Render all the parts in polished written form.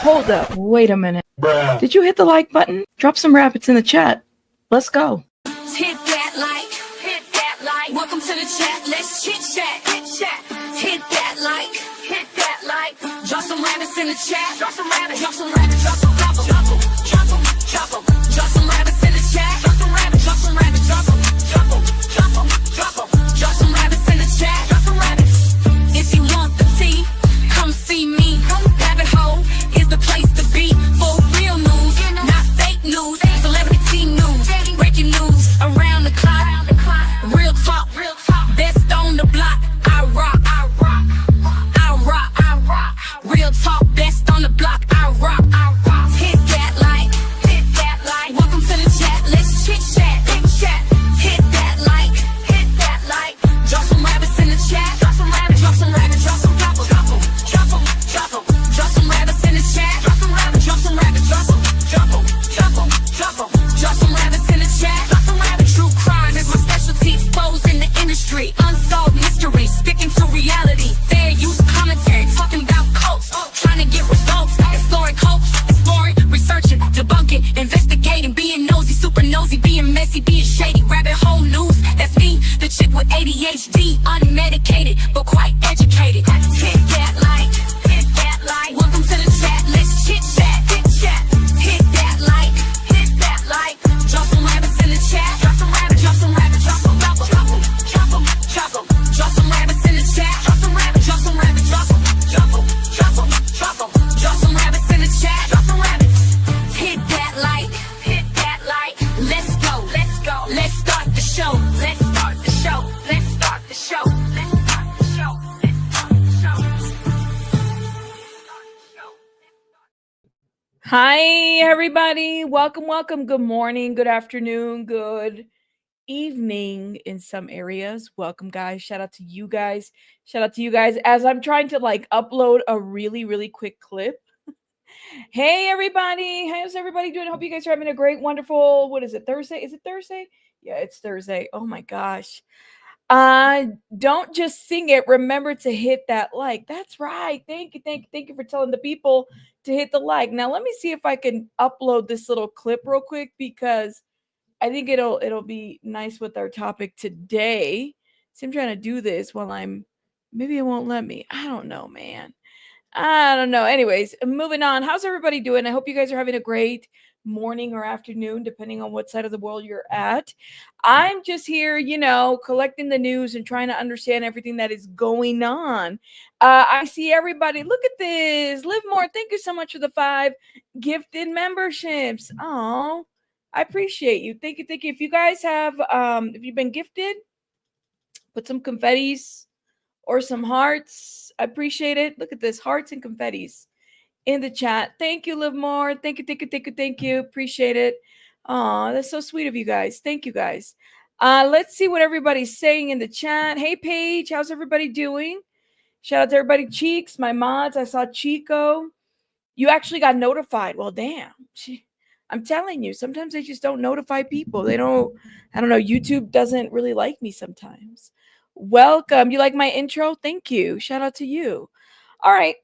Hold up. Wait a minute. Bruh. Did you hit the like button? Drop some rabbits in the chat. Let's go. Hit that like, hit that like. Welcome to the chat. Let's chit chat, chat. Hit that like, hit that like. Drop some rabbits in the chat. Drop some rabbits, drop some rabbits, drop some rabbits, drop them, drop them, drop them. Drop some rabbits in the chat. Drop some rabbits, drop some rabbits, drop them, drop them, drop them, drop them. Drop some rabbits in the chat. Drop some rabbits. If you want the tea, come see me. Rabbit hole is the place to be for real news, not fake news. Celebrity news, breaking news around the clock. Real talk, best on the block. I rock, I rock, I rock, I rock. Real talk, best on the block. I rock, I rock. Hit that like, hit that like. Welcome to the chat. Let's chit chat, chat. Hit that like, hit that like. Drop some rabbits in the chat. Drop some rabbits, drop some rabbits, drop some drop 'em, drop 'em, drop 'em, drop 'em. Drop some rabbits in the chat. Drop some rabbits, drop some rabbits, drop 'em, drop 'em, drop 'em, drop 'em. Drop some rabbits in the chat. Drop some rabbits. True crime is my specialty. Exposed in the industry. Unsolved mysteries. Sticking to reality. Fair use commentary. Talking about cults. Trying to get results. Exploring hopes. Exploring, researching, debunking, investigating, being nosy, super nosy, being messy, being shady. Rabbit hole news. That's me, the chick with ADHD, unmedicated but quite educated. Hit that like, hit that like. Welcome to the chat. Let's chit chat, chat. Hit that like, hit that like. Drop some rabbits in the chat. Drop some rabbits, drop some rabbits, drop some drop 'em, drop 'em, drop 'em, drop 'em. Drop some rabbits in the chat. Drop some rabbits, drop some rabbits, drop 'em, drop 'em, drop 'em, drop 'em. Drop some rabbits in the chat. Drop some rabbits. Hit that like, hit that like. Let's go, let's go. Let's start the show. Let's start the show. Let's start the show. Let's start the show. Let's start the show. Hi, everybody. Welcome. Good morning, good afternoon, good evening in some areas. Welcome, guys. Shout out to you guys. As I'm trying to upload a really quick clip. Hey, everybody. How's everybody doing? I hope you guys are having a great, wonderful, what is it, Thursday? Is it Thursday? Yeah, it's Thursday. Oh my gosh. Don't just sing it. Remember to hit that like. That's right. Thank you for telling the people to hit the like. Now let me see if I can upload this little clip real quick because I think it'll be nice with our topic today. So I'm trying to do this while maybe it won't let me. I don't know, man. I don't know. Anyways, moving on. How's everybody doing? I hope you guys are having a great morning or afternoon, depending on what side of the world you're at. I'm just here, collecting the news and trying to understand everything that is going on. I see everybody. Look at this. Live More. Thank you so much for the 5 gifted memberships. Oh, I appreciate you. Thank you. If you guys have, if you've been gifted, put some confettis or some hearts. I appreciate it. Look at this. Hearts and confettis in the chat. Thank you, Live More. Thank you. Appreciate it. Oh, that's so sweet of you guys. Thank you, guys. Let's see what everybody's saying in the chat. Hey, Paige. How's everybody doing? Shout out to everybody. Cheeks, my mods. I saw Chico. You actually got notified. Well, damn. I'm telling you, sometimes they just don't notify people. I don't know. YouTube doesn't really like me sometimes. Welcome. You like my intro? Thank you. Shout out to you. All right.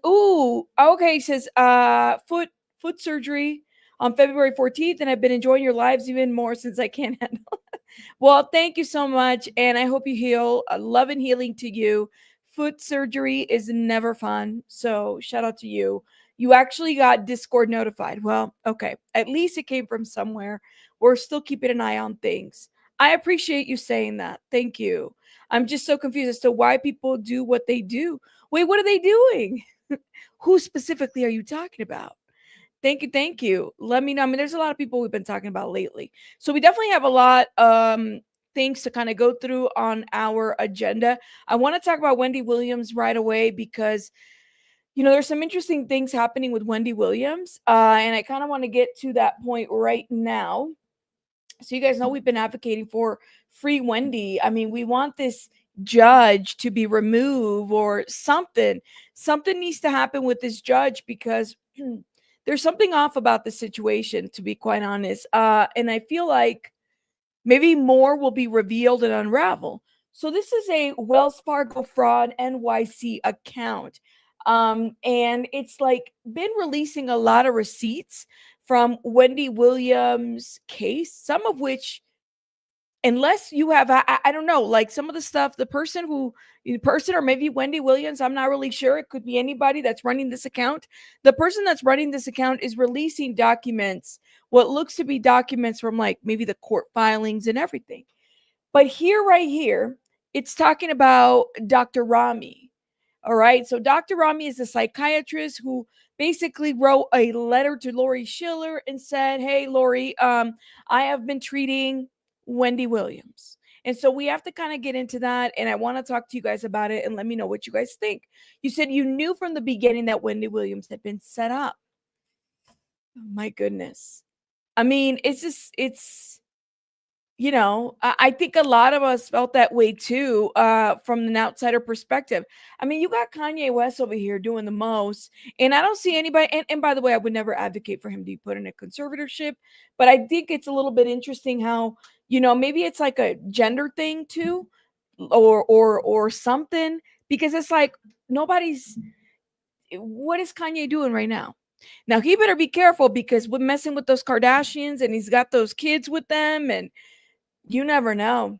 Ooh. Okay. It says foot surgery on February 14th, and I've been enjoying your lives even more since I can't handle. Well, thank you so much, and I hope you heal. Love and healing to you. Foot surgery is never fun, so shout out to you. You actually got Discord notified. Well, okay. At least it came from somewhere. We're still keeping an eye on things. I appreciate you saying that. Thank you. I'm just so confused as to why people do what they do. Wait, what are they doing? Who specifically are you talking about? Thank you. Let me know. I mean, there's a lot of people we've been talking about lately. So we definitely have a lot things to kind of go through on our agenda. I want to talk about Wendy Williams right away because there's some interesting things happening with Wendy Williams. And I kind of want to get to that point right now. So you guys know we've been advocating for free Wendy. I mean, we want this judge to be removed or something. Something needs to happen with this judge because there's something off about the situation, to be quite honest. And I feel like maybe more will be revealed and unravel. So this is a Wells Fargo fraud NYC account. And it's like been releasing a lot of receipts from Wendy Williams' case, some of which, unless you have, I don't know, like some of the stuff, the person or maybe Wendy Williams, I'm not really sure. It could be anybody that's running this account. The person that's running this account is releasing documents, what looks to be documents from like maybe the court filings and everything. But here, right here, it's talking about Dr. Rami. All right. So Dr. Rami is a psychiatrist who basically wrote a letter to Lori Schiller and said, "Hey, Lori, I have been treating Wendy Williams." And so we have to kind of get into that. And I want to talk to you guys about it and let me know what you guys think. You said you knew from the beginning that Wendy Williams had been set up. Oh, my goodness. I mean, it's I think a lot of us felt that way too, from an outsider perspective. I mean, you got Kanye West over here doing the most, and I don't see anybody. And by the way, I would never advocate for him to be put in a conservatorship, but I think it's a little bit interesting how maybe it's like a gender thing too, or something, because it's like nobody's. What is Kanye doing right now? Now he better be careful because we're messing with those Kardashians, and he's got those kids with them, and you never know.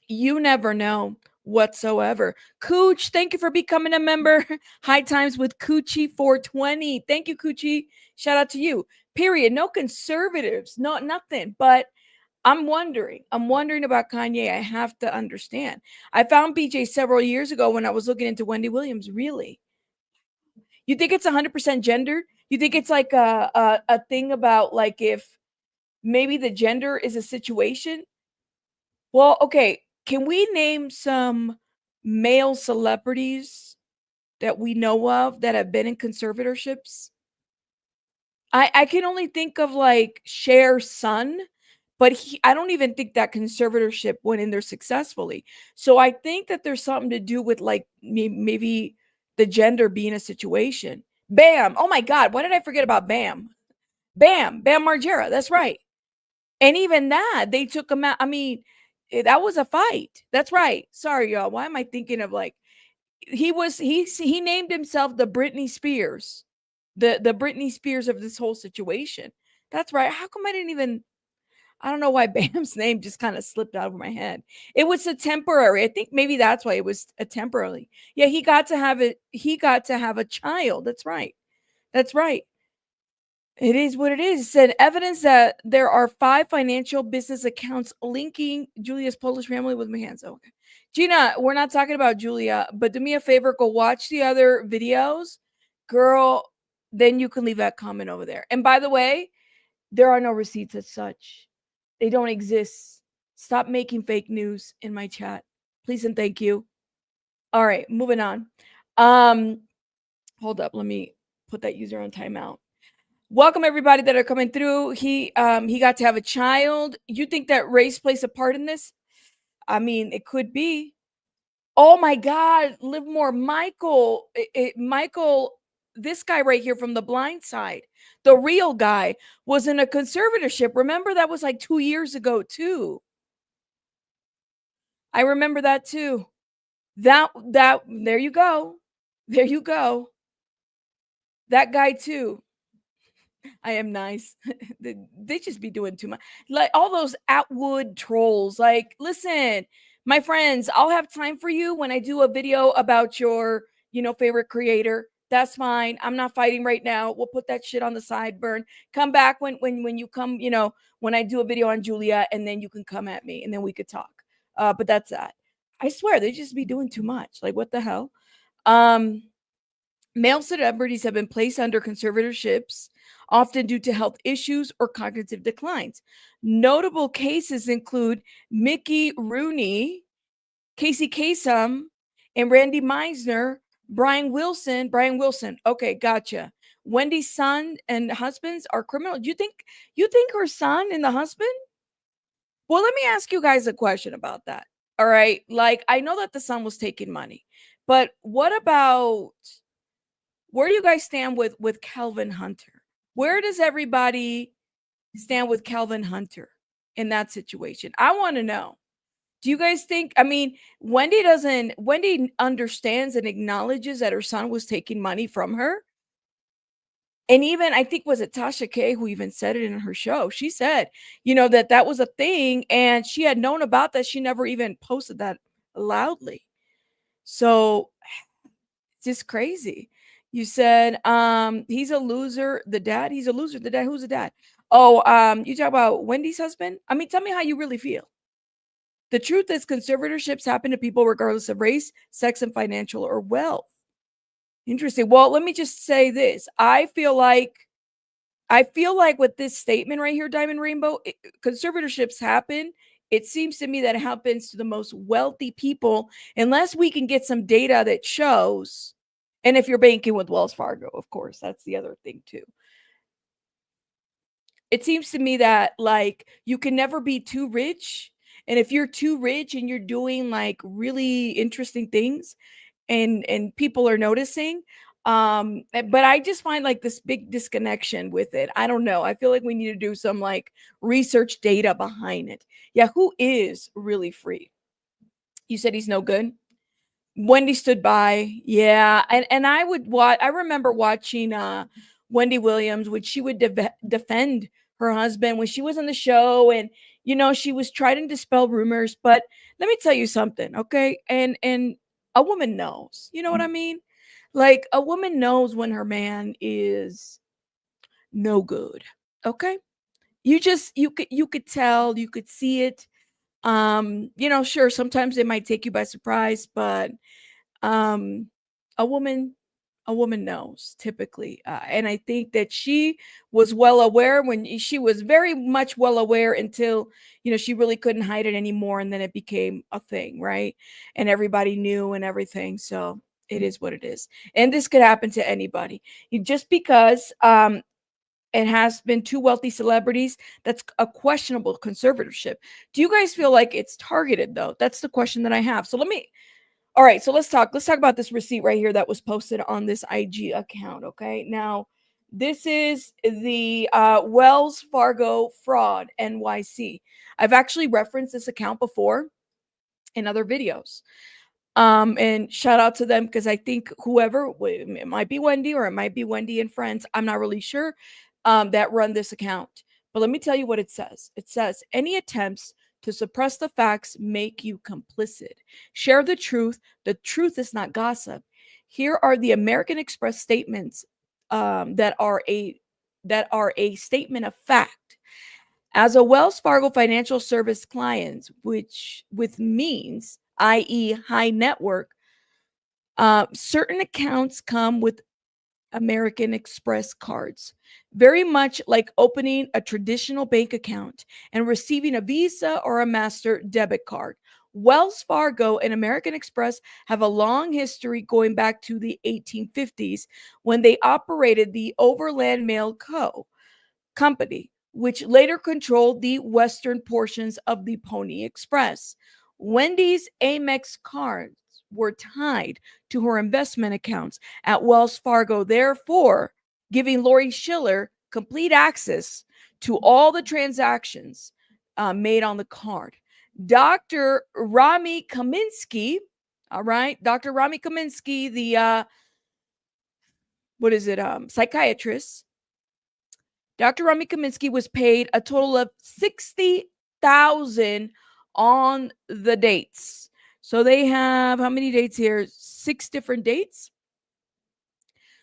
You never know whatsoever. Cooch, thank you for becoming a member. High times with Coochie 420. Thank you, Coochie. Shout out to you. Period. No conservatives, no nothing. But I'm wondering. I'm wondering about Kanye. I have to understand. I found BJ several years ago when I was looking into Wendy Williams. Really? You think it's 100% gendered? You think it's like a thing about like if maybe the gender is a situation? Well, okay. Can we name some male celebrities that we know of that have been in conservatorships? I can only think of like Cher's son, but I don't even think that conservatorship went in there successfully. So I think that there's something to do with like maybe the gender being a situation. Bam. Oh my God. Why did I forget about Bam? Bam Margera. That's right. And even that, they took him out. I mean, that was a fight. That's right. Sorry, y'all. Why am I thinking of like he named himself the Britney Spears, the Britney Spears of this whole situation. That's right. How come I didn't even? I don't know why Bam's name just kind of slipped out of my head. It was a temporary. I think maybe that's why it was a temporary. Yeah, he got to have it. He got to have a child. That's right. That's right. It is what it is. It said evidence that there are 5 financial business accounts linking Julia's Polish family with Mahanzo. Okay. Gina, we're not talking about Julia, but do me a favor, go watch the other videos. Girl, then you can leave that comment over there. And by the way, there are no receipts as such. They don't exist. Stop making fake news in my chat. Please and thank you. All right, moving on. Hold up, let me put that user on timeout. Welcome everybody that are coming through. He got to have a child. You think that race plays a part in this? I mean, it could be. Oh my God, Livermore, Michael, Michael, this guy right here from The Blind Side, the real guy, was in a conservatorship. Remember that was like 2 years ago too. I remember that too. That there you go. There you go. That guy too. I am nice. They just be doing too much. Like all those Atwood trolls. Like, listen, my friends, I'll have time for you when I do a video about your, favorite creator. That's fine. I'm not fighting right now. We'll put that shit on the sideburn. Come back when you come, when I do a video on Julia, and then you can come at me and then we could talk. But that's that. I swear they just be doing too much. Like, what the hell? Male celebrities have been placed under conservatorships, often due to health issues or cognitive declines. Notable cases include Mickey Rooney, Casey Kasem, and Randy Meisner. Brian Wilson. Okay, gotcha. Wendy's son and husbands are criminal. You think her son and the husband? Well, let me ask you guys a question about that. All right. Like, I know that the son was taking money, but what about, where do you guys stand with Calvin Hunter? Where does everybody stand with Calvin Hunter in that situation? I want to know. Do you guys think, Wendy understands and acknowledges that her son was taking money from her. And even I think was it Tasha K who even said it in her show. She said, that that was a thing and she had known about that. She never even posted that loudly. So it's just crazy. You said he's a loser, the dad, he's a loser, the dad, who's the dad? Oh, you talk about Wendy's husband? I mean, tell me how you really feel. The truth is conservatorships happen to people regardless of race, sex, and financial or wealth. Interesting. Well, let me just say this. I feel like with this statement right here, Diamond Rainbow, conservatorships happen. It seems to me that it happens to the most wealthy people, unless we can get some data that shows. And if you're banking with Wells Fargo, of course, that's the other thing too. It seems to me that like you can never be too rich. And if you're too rich and you're doing like really interesting things, and people are noticing, but I just find like this big disconnection with it. I don't know, I feel like we need to do some like research data behind it. Yeah, who is really free? You said he's no good. Wendy stood by. Yeah, and I remember watching Wendy Williams when she would defend her husband when she was on the show, and she was trying to dispel rumors. But let me tell you something, okay? And a woman knows. You know what I mean? Like a woman knows when her man is no good. Okay? You could tell, you could see it. Sure, sometimes it might take you by surprise, but um a woman a woman knows typically, and I think that she was well aware when she was very much well aware until she really couldn't hide it anymore, and then it became a thing, right? And everybody knew and everything. So it is what it is, and this could happen to anybody. Just because it has been two wealthy celebrities, that's a questionable conservatorship. Do you guys feel like it's targeted though? That's the question that I have. So let me all right, so let's talk about this receipt right here that was posted on this IG account, okay? Now, this is the Wells Fargo fraud NYC. I've actually referenced this account before in other videos. And shout out to them because I think whoever, it might be Wendy or it might be Wendy and friends, I'm not really sure, that run this account. But let me tell you what it says. It says any attempts to suppress the facts make you complicit. Share the truth. The truth is not gossip. Here are the American Express statements, that are a statement of fact. As a Wells Fargo financial service client, which with means, i.e., high network, certain accounts come with American Express cards, very much like opening a traditional bank account and receiving a Visa or a Master debit card. Wells Fargo and American Express have a long history going back to the 1850s when they operated the Overland Mail Company, which later controlled the western portions of the Pony Express. Wendy's Amex cards were tied to her investment accounts at Wells Fargo, therefore giving Lori Schiller complete access to all the transactions made on the card. Dr. Rami Kaminsky, all right, Dr. Rami Kaminsky, the psychiatrist. Dr. Rami Kaminsky was paid a total of 60,000 on the dates. So they have how many dates here? 6 different dates.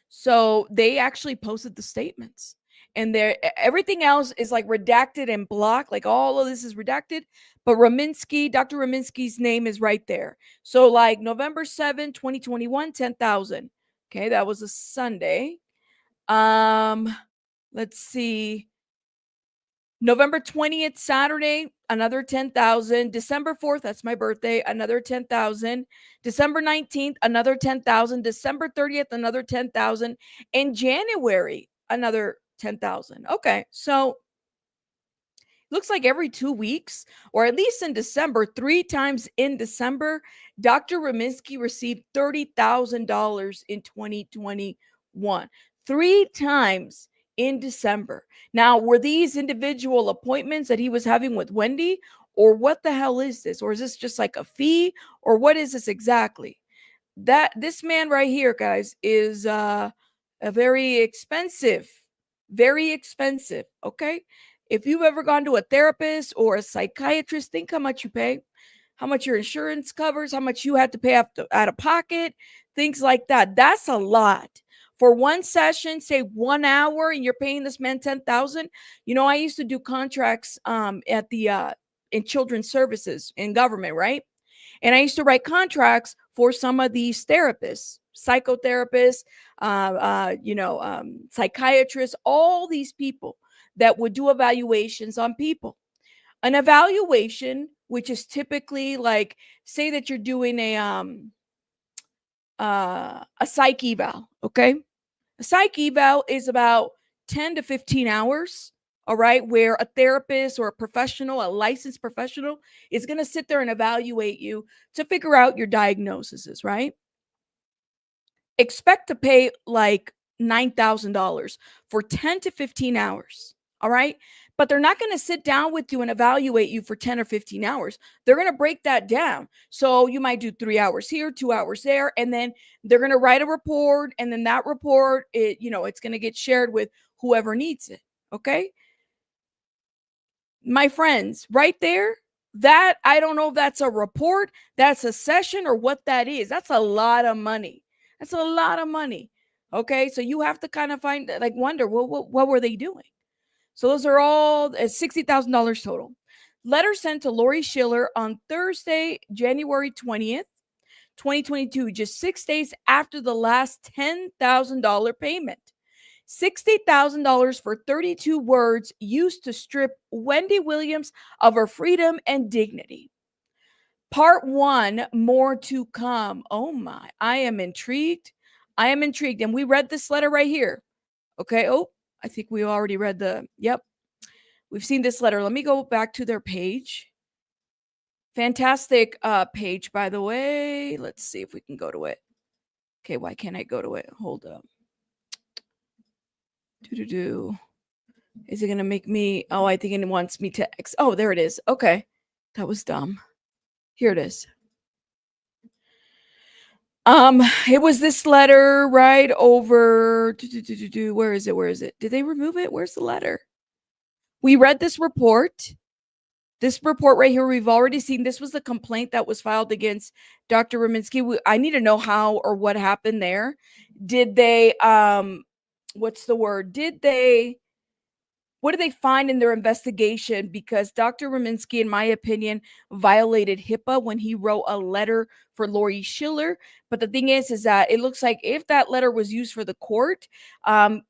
So they actually posted the statements. And there everything else is like redacted and blocked. Like all of this is redacted. But Dr. Raminsky's name is right there. So like November 7, 2021, 10,000. Okay, that was a Sunday. Let's see. November 20th, Saturday, another 10,000. December 4th, that's my birthday, another 10,000. December 19th, another 10,000. December 30th, another 10,000. In January, another 10,000. Okay, so looks like every 2 weeks, or at least in December, 3 times in December, Dr. Raminsky received $30,000 in 2021. 3 times in December. Now, were these individual appointments that he was having with Wendy, or what the hell is this? Or is this just like a fee? Or what is this exactly? That this man right here, guys, is a very expensive, very expensive. Okay. If you've ever gone to a therapist or a psychiatrist, think how much you pay, how much your insurance covers, how much you have to pay out of pocket, things like that. That's a lot. For one session, say 1 hour, and you're paying this man 10,000. You know, I used to do contracts at the in children's services in government, right? And I used to write contracts for some of these therapists, psychotherapists, psychiatrists, all these people that would do evaluations on people. An evaluation, which is typically like, say that you're doing a psych eval, okay? A psych eval is about 10 to 15 hours, all right, where a therapist or a professional, a licensed professional, is going to sit there and evaluate you to figure out your diagnoses, right? Expect to pay like $9,000 for 10 to 15 hours, all right? But they're not going to sit down with you and evaluate you for 10 or 15 hours. They're going to break that down. So you might do 3 hours here, 2 hours there, and then they're going to write a report, and then that report, it's going to get shared with whoever needs it, okay? My friends, right there, that I don't know if that's a report, that's a session, or what that is. That's a lot of money. That's a lot of money. Okay, so you have to kind of wonder, well, what were they doing? So those are all $60,000 total. Letter sent to Lori Schiller on Thursday, January 20th, 2022, just 6 days after the last $10,000 payment. $60,000 for 32 words used to strip Wendy Williams of her freedom and dignity. Part 1, more to come. Oh my, I am intrigued. I am intrigued. And we read this letter right here. Okay. Oh, I think we already read yep. We've seen this letter. Let me go back to their page. Fantastic page, by the way. Let's see if we can go to it. Okay, why can't I go to it? Hold up. Is it going to make me? Oh, I think it wants me to Oh, there it is. Okay. That was dumb. Here it is. It was this letter right over. Where is it? Where is it? Did they remove it? Where's the letter? We read this report. This report right here, we've already seen. This was the complaint that was filed against Dr. Rominsky. I need to know how or what happened there. Did they, what's the word? What did they find in their investigation? Because Dr. Rominsky, in my opinion, violated HIPAA when he wrote a letter for Lori Schiller. But the thing is that it looks like if that letter was used for the court had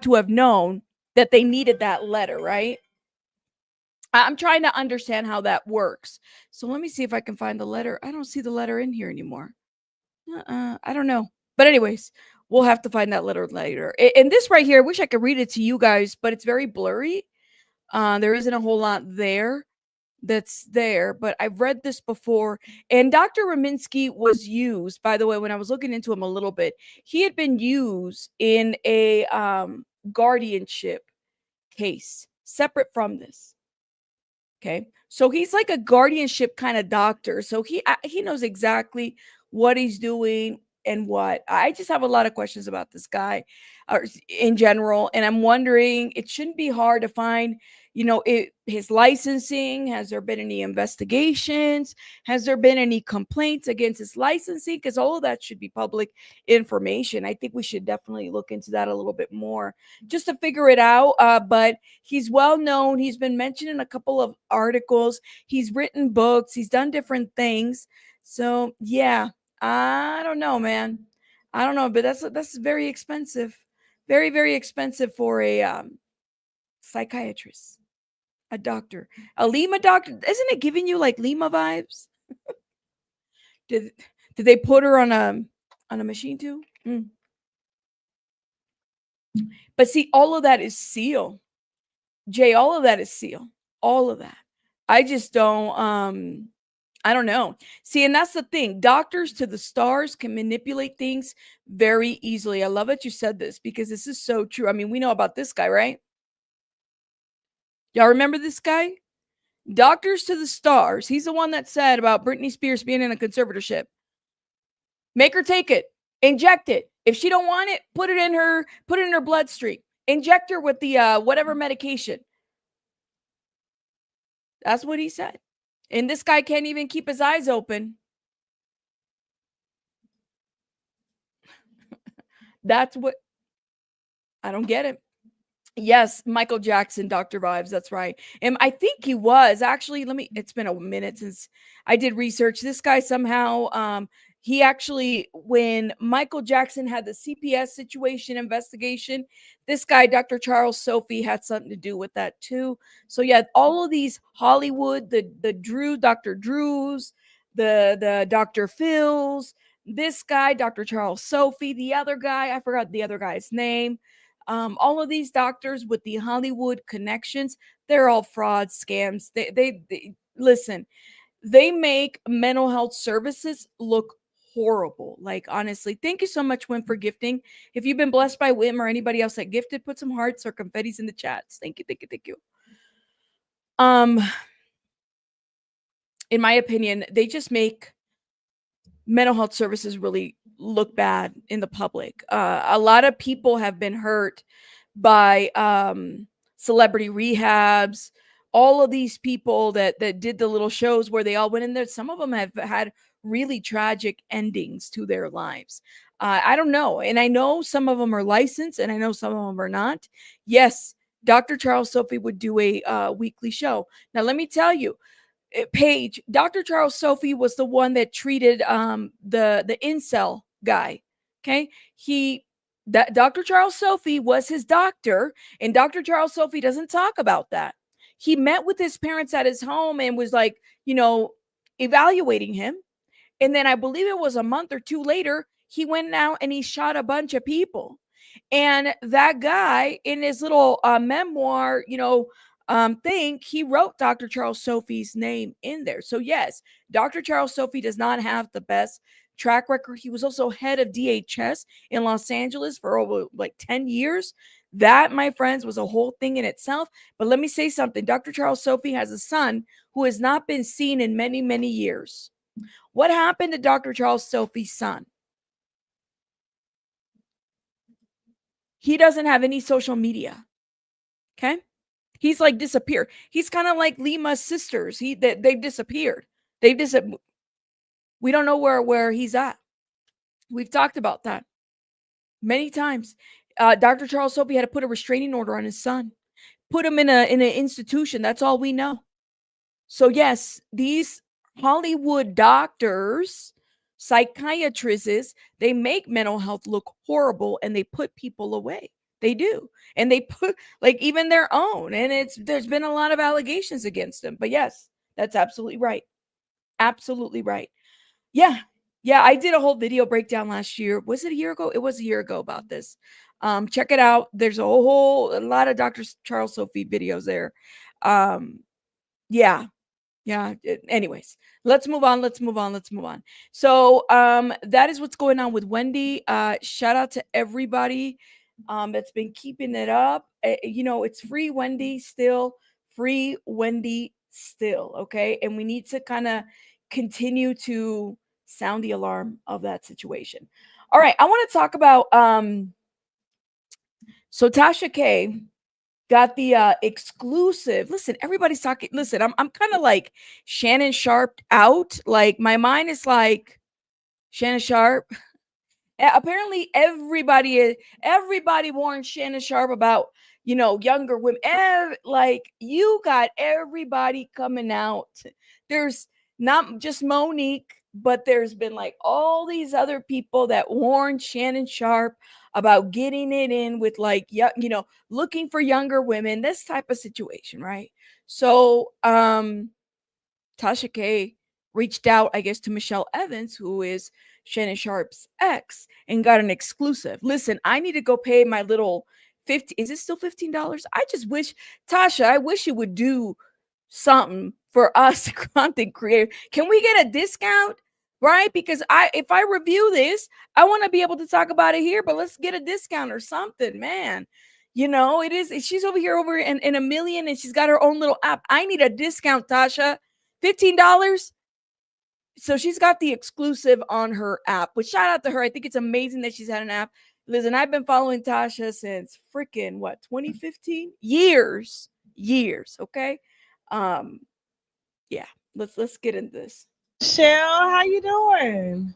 to have known that they needed that letter, right? I'm trying to understand how that works. So let me see if I can find the letter. I don't see the letter in here anymore. I don't know. But anyways, we'll have to find that letter later. And this right here, I wish I could read it to you guys, but it's very blurry. There isn't a whole lot there that's there, but I've read this before. And Dr. Rominsky was used, by the way, when I was looking into him a little bit, he had been used in a guardianship case separate from this. Okay. So he's like a guardianship kind of doctor. So he knows exactly what he's doing and what. I just have a lot of questions about this guy in general. And I'm wondering, it shouldn't be hard to find, his licensing. Has there been any investigations? Has there been any complaints against his licensing? Because all of that should be public information. I think we should definitely look into that a little bit more just to figure it out. But he's well known. He's been mentioned in a couple of articles. He's written books. He's done different things. So yeah, I don't know, man. I don't know, but that's very expensive. Very, very expensive for a psychiatrist, a doctor, a Lima doctor. Isn't it giving you like Lima vibes? Did they put her on a machine too? But see, all of that is seal. Jay, all of that is seal. All of that. I just don't I don't know. See, and that's the thing. Doctors to the stars can manipulate things very easily. I love that you said this because this is so true. I mean, we know about this guy, right? Y'all remember this guy? Doctors to the Stars. He's the one that said about Britney Spears being in a conservatorship. Make her take it. Inject it. If she don't want it, put it in her bloodstream. Inject her with the whatever medication. That's what he said. And this guy can't even keep his eyes open. That's what I don't get it. Yes, Michael Jackson, Dr. Vibes. That's right. And I think he was actually, it's been a minute since I did research. This guy somehow, he actually, when Michael Jackson had the CPS situation investigation, this guy, Dr. Charles Sophie, had something to do with that too. So yeah, all of these Hollywood, the Dr. Drews, the Dr. Phils, this guy, Dr. Charles Sophie, the other guy, I forgot the other guy's name. All of these doctors with the Hollywood connections, they're all fraud scams. They listen, they make mental health services look horrible. Like, honestly, thank you so much, Wim, for gifting. If you've been blessed by Wim or anybody else that gifted, put some hearts or confettis in the chats. Thank you, thank you, thank you. In my opinion, they just make mental health services really look bad in the public. A lot of people have been hurt by celebrity rehabs. All of these people that did the little shows where they all went in there, some of them have had really tragic endings to their lives. I don't know. And I know some of them are licensed and I know some of them are not. Yes, Dr. Charles Sophie would do a weekly show. Now, let me tell you, Paige, Dr. Charles Sophie was the one that treated the incel guy. Okay. Dr. Charles Sophie was his doctor, and Dr. Charles Sophie doesn't talk about that. He met with his parents at his home and was like, evaluating him. And then I believe it was a month or two later, he went out and he shot a bunch of people. And that guy in his little memoir, thing, he wrote Dr. Charles Sophie's name in there. So yes, Dr. Charles Sophie does not have the best track record. He was also head of DHS in Los Angeles for over like 10 years. That, my friends, was a whole thing in itself. But let me say something. Dr. Charles Sophie has a son who has not been seen in many, many years. What happened to Dr. Charles Sophie's son? He doesn't have any social media. Okay. He's like disappeared. He's kind of like Lima's sisters. They've disappeared. We don't know where he's at. We've talked about that many times. Dr. Charles Sophie had to put a restraining order on his son, put him in an institution. That's all we know. So yes, these Hollywood doctors, psychiatrists, they make mental health look horrible and they put people away. They do. And they put like even their own. And there's been a lot of allegations against them. But yes, that's absolutely right. Absolutely right. Yeah. Yeah, I did a whole video breakdown last year. Was it a year ago? It was a year ago about this. Check it out. There's a lot of Dr. Charles Sophie videos there. Yeah. Yeah. Anyways, let's move on. So that is what's going on with Wendy. Shout out to everybody that's been keeping it up. It's free Wendy still. Okay. And we need to kind of continue to sound the alarm of that situation. All right. I want to talk about so Tasha K got the exclusive. Listen, everybody's talking. Listen, I'm kind of like Shannon Sharpe out. Like my mind is like Shannon Sharpe. Apparently everybody warned Shannon Sharpe about younger women. Like you got everybody coming out. There's not just Monique, but there's been like all these other people that warned Shannon Sharpe about getting it in with like looking for younger women, this type of situation, right? So Tasha K reached out, I guess, to Michelle Evans, who is Shannon Sharpe's ex, and got an exclusive. Listen, I need to go pay my little 50. Is it still $15? I just wish, Tasha, I wish you would do something for us content creators. Can we get a discount? Right? Because if I review this, I want to be able to talk about it here, but let's get a discount or something, man. You know, it is. She's over here over in a million, and she's got her own little app. I need a discount, Tasha. $15. So she's got the exclusive on her app, which shout out to her. I think it's amazing that she's had an app. Listen, I've been following Tasha since freaking what, 2015? Years. Okay. Um, yeah, let's get into this. Shell, how you doing?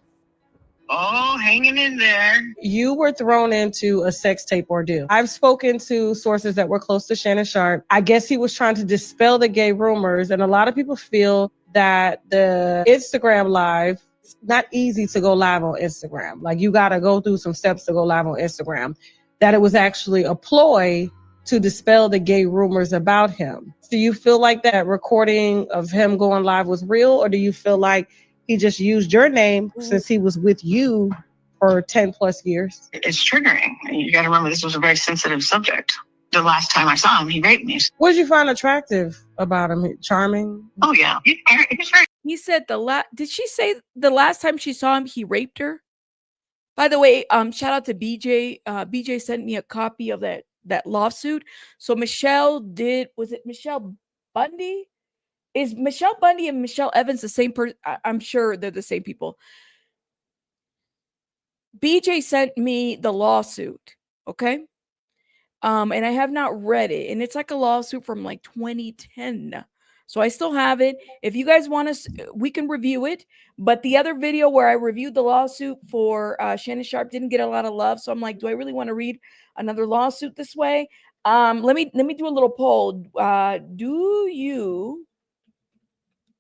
Oh, hanging in there. You were thrown into a sex tape ordeal. I've spoken to sources that were close to Shannon Sharpe. I guess he was trying to dispel the gay rumors, and a lot of people feel that the Instagram live, it's not easy to go live on Instagram. Like, you got to go through some steps to go live on Instagram. That it was actually a ploy to dispel the gay rumors about him. Do you feel like that recording of him going live was real, or do you feel like he just used your name since he was with you for 10 plus years? It's triggering. You got to remember, this was a very sensitive subject. The last time I saw him, he raped me. What did you find attractive about him? Charming? Oh, yeah. He said did she say the last time she saw him, he raped her? By the way, shout out to BJ. BJ sent me a copy of that lawsuit. So Michelle was it Michelle Bundy? Is Michelle Bundy and Michelle Evans the same person? I'm sure they're the same people. BJ sent me the lawsuit, okay? And I have not read it. And it's like a lawsuit from like 2010. So I still have it. If you guys want us, we can review it. But the other video where I reviewed the lawsuit for Shannon Sharpe didn't get a lot of love. So I'm like, do I really want to read another lawsuit this way? Let me do a little poll. Do you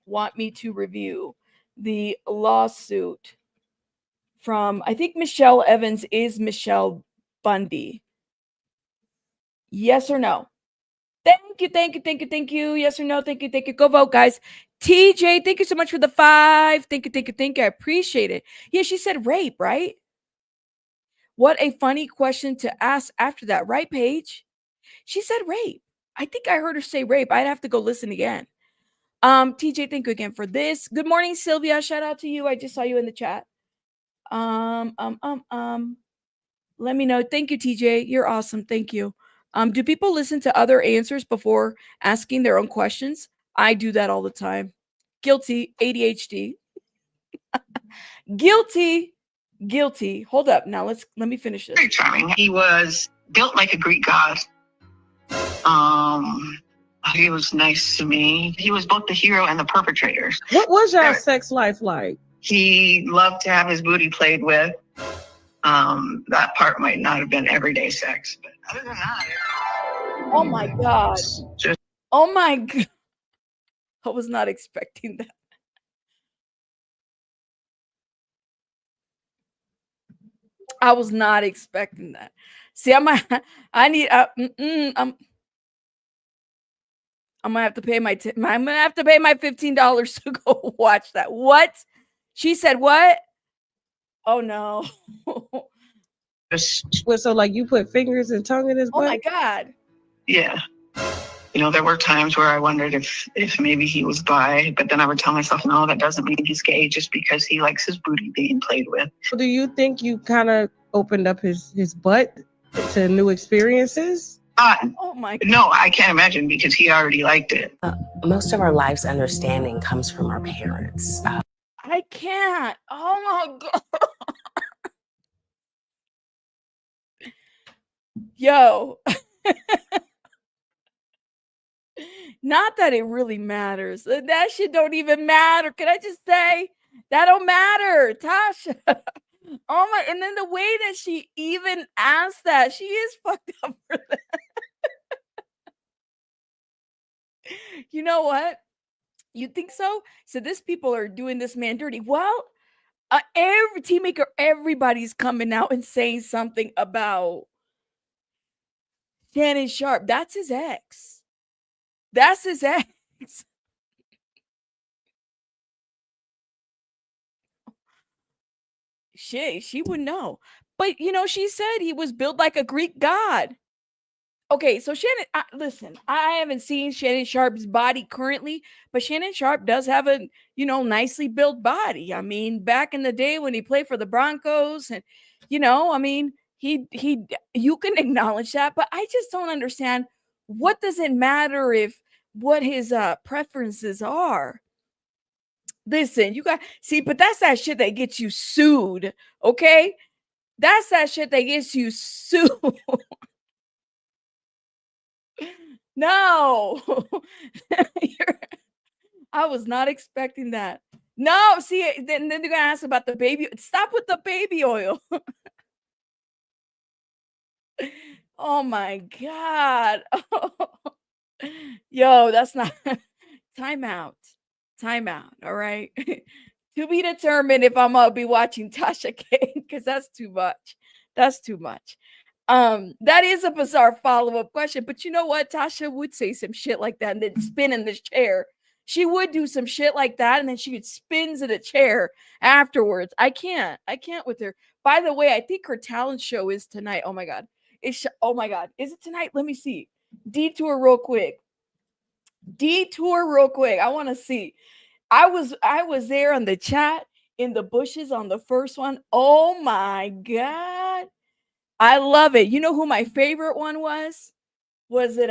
want me to review the lawsuit from, I think Michelle Evans is Michelle Bundy? Yes or no? Thank you. Yes or no? Thank you. Go vote, guys. TJ, thank you so much for the 5. Thank you. I appreciate it. Yeah, she said rape, right? What a funny question to ask after that, right, Paige? She said rape. I think I heard her say rape. I'd have to go listen again. TJ, thank you again for this. Good morning, Sylvia. Shout out to you. I just saw you in the chat. Let me know. Thank you, TJ. You're awesome. Thank you. Do people listen to other answers before asking their own questions? I do that all the time. Guilty. ADHD. Guilty. Hold up. Now let me finish this. Very charming. He was built like a Greek god. He was nice to me. He was both the hero and the perpetrator. What was your sex life like? He loved to have his booty played with. That part might not have been everyday sex, but other than that, oh my God. Oh my God. I was not expecting that. I was not expecting that. See, I'm gonna have to pay my $15 to go watch that. What? She said what? Oh no. So like you put fingers and tongue in his butt? Oh my God. Yeah. You know, there were times where I wondered if maybe he was bi, but then I would tell myself, no, that doesn't mean he's gay just because he likes his booty being played with. Do you think you kind of opened up his butt to new experiences? Oh my God. No, I can't imagine because he already liked it. Most of our life's understanding comes from our parents. I can't. Oh my God. Yo. Not that it really matters. That shit don't even matter. Can I just say that don't matter, Tasha? Oh my! And then the way that she even asked that, she is fucked up for that. You know what? You think so? So these people are doing this man dirty. Well, every team maker, everybody's coming out and saying something about Shannon Sharpe. That's his ex. That's his ex. She would know. But, you know, she said he was built like a Greek god. Okay, so Shannon, listen, I haven't seen Shannon Sharpe's body currently, but Shannon Sharpe does have a, you know, nicely built body. I mean, back in the day when he played for the Broncos and, you know, I mean, you can acknowledge that, but I just don't understand, what does it matter if what his preferences are? Listen, you got see, but that's that shit that gets you sued, okay? That's that shit that gets you sued. No. I was not expecting that. No, see, then they're gonna ask about the baby. Stop with the baby oil. Oh my God. Yo, that's not time out. Time out. All right. To be determined if I'm gonna be watching Tasha K, because that's too much. That's too much. That is a bizarre follow-up question, but you know what? Tasha would say some shit like that and then spin in this chair. She would do some shit like that, and then she would spin in the chair afterwards. I can't with her. By the way, I think her talent show is tonight. Oh my God. Oh my God. Is it tonight? Let me see. Detour real quick. I want to see. I was there on the chat in the bushes on the first one. Oh my God. I love it. You know who my favorite one was? Was it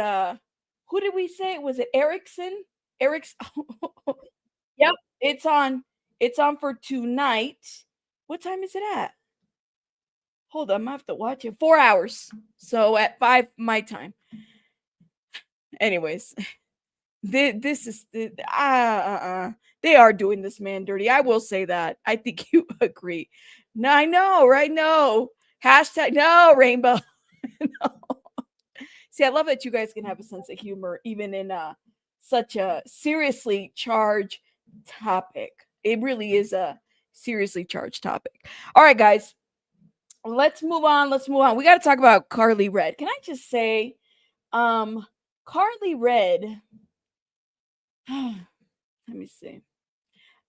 who did we say? Was it Erickson? Yep, it's on. It's on for tonight. What time is it at? Hold on, I have to watch it. 4 hours. So at 5 my time. Anyways, this is they are doing this man dirty. I will say that. I think you agree. No, I know, right? No. Hashtag no rainbow. No. See, I love that you guys can have a sense of humor even in such a seriously charged topic. It really is a seriously charged topic. All right, guys. Let's move on. We got to talk about Karlie Redd. Can I just say, Karlie Redd, let me see.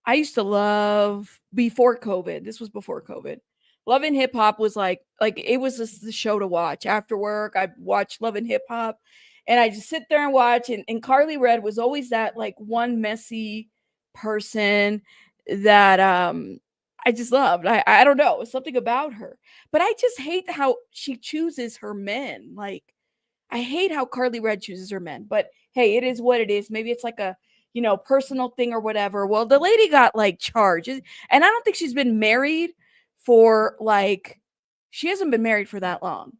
I used to love, before COVID, this was before COVID, Love and Hip Hop was like it was just the show to watch. After work, I watched Love and Hip Hop, and I just sit there and watch. And Karlie Redd was always that like one messy person that I just loved. I don't know, it's something about her. But I just hate how she chooses her men. Like, I hate how Karlie Redd chooses her men. But hey, it is what it is. Maybe it's like a personal thing or whatever. Well, the lady got like charged, and I don't think she's been married for she hasn't been married for that long.